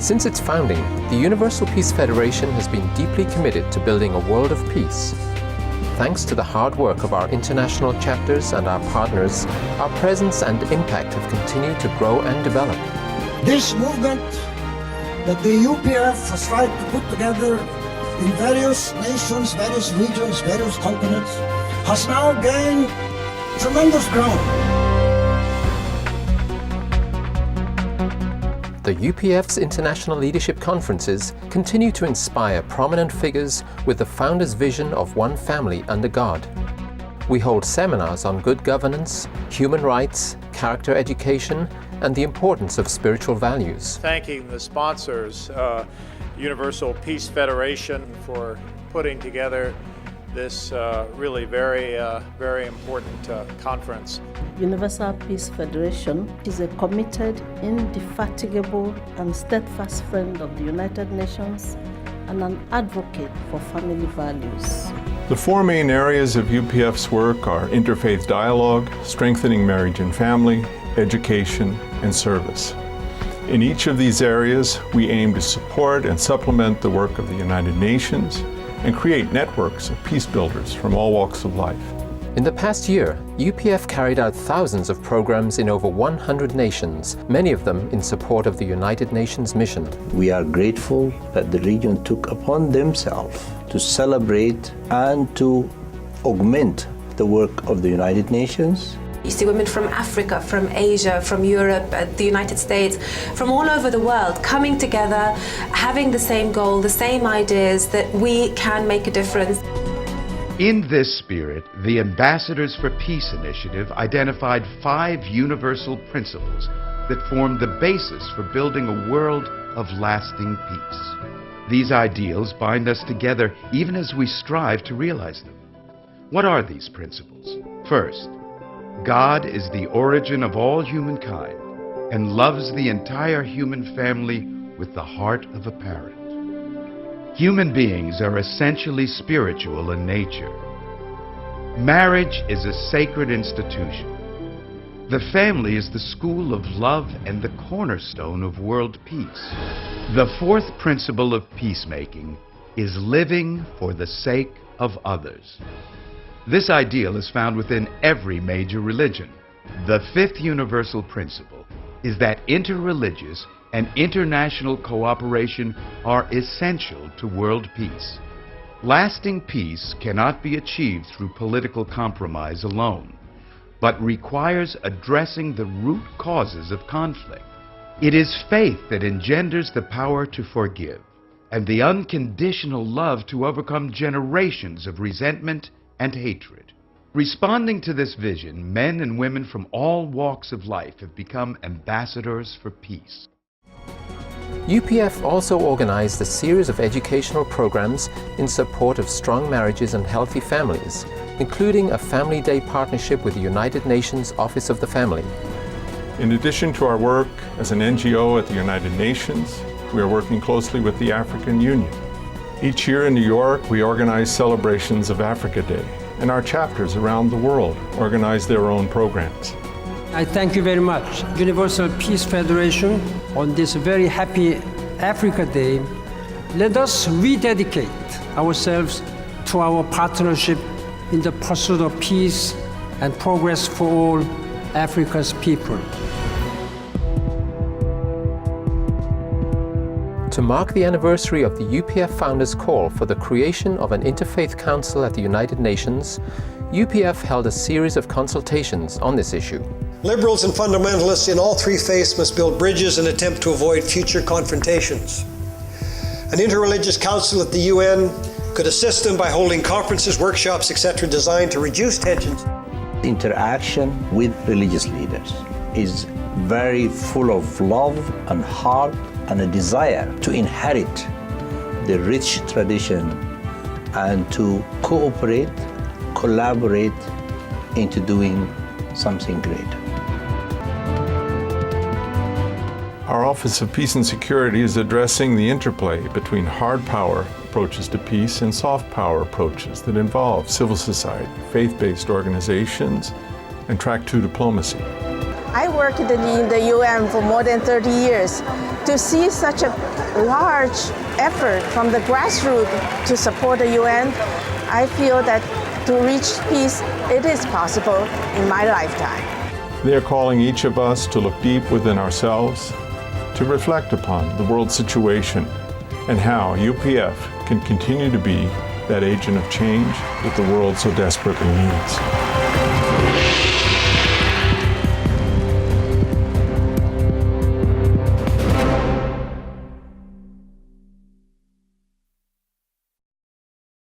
Since its founding, the Universal Peace Federation has been deeply committed to building a world of peace. Thanks to the hard work of our international chapters and our partners, our presence and impact have continued to grow and develop. This movement that the UPF has tried to put together in various nations, various regions, various continents, has now gained tremendous ground. The UPF's international leadership conferences continue to inspire prominent figures with the founder's vision of one family under God. We hold seminars on good governance, human rights, character education, and the importance of spiritual values. Thanking the sponsors, Universal Peace Federation, for putting together this really very important conference. Universal Peace Federation is a committed, indefatigable and steadfast friend of the United Nations and an advocate for family values. The four main areas of UPF's work are interfaith dialogue, strengthening marriage and family, education, and service. In each of these areas, we aim to support and supplement the work of the United Nations and create networks of peace builders from all walks of life. In the past year, UPF carried out thousands of programs in over 100 nations, many of them in support of the United Nations mission. We are grateful that the region took upon themselves to celebrate and to augment the work of the United Nations. You see women from Africa, from Asia, from Europe, the United States, from all over the world coming together, having the same goal, the same ideas that we can make a difference. In this spirit, the Ambassadors for Peace initiative identified 5 universal principles that form the basis for building a world of lasting peace. These ideals bind us together even as we strive to realize them. What are these principles? First, God is the origin of all humankind and loves the entire human family with the heart of a parent. Human beings are essentially spiritual in nature. Marriage is a sacred institution. The family is the school of love and the cornerstone of world peace. The fourth principle of peacemaking is living for the sake of others. This ideal is found within every major religion. The fifth universal principle is that interreligious and international cooperation are essential to world peace. Lasting peace cannot be achieved through political compromise alone, but requires addressing the root causes of conflict. It is faith that engenders the power to forgive and the unconditional love to overcome generations of resentment and hatred. Responding to this vision, men and women from all walks of life have become ambassadors for peace. UPF also organized a series of educational programs in support of strong marriages and healthy families, including a Family Day partnership with the United Nations Office of the Family. In addition to our work as an NGO at the United Nations, we are working closely with the African Union. Each year in New York, we organize celebrations of Africa Day, and our chapters around the world organize their own programs. I thank you very much, Universal Peace Federation, on this very happy Africa Day. Let us rededicate ourselves to our partnership in the pursuit of peace and progress for all Africa's people. To mark the anniversary of the UPF founders' call for the creation of an interfaith council at the United Nations, UPF held a series of consultations on this issue. Liberals and fundamentalists in all three faiths must build bridges and attempt to avoid future confrontations. An interreligious council at the UN could assist them by holding conferences, workshops, etc. designed to reduce tensions. Interaction with religious leaders is very full of love and heart and a desire to inherit the rich tradition and to cooperate, collaborate into doing something great. Our Office of Peace and Security is addressing the interplay between hard power approaches to peace and soft power approaches that involve civil society, faith-based organizations, and track 2 diplomacy. I worked in the UN for more than 30 years. To see such a large effort from the grassroots to support the UN, I feel that to reach peace, it is possible in my lifetime. They are calling each of us to look deep within ourselves, to reflect upon the world situation and how UPF can continue to be that agent of change that the world so desperately needs.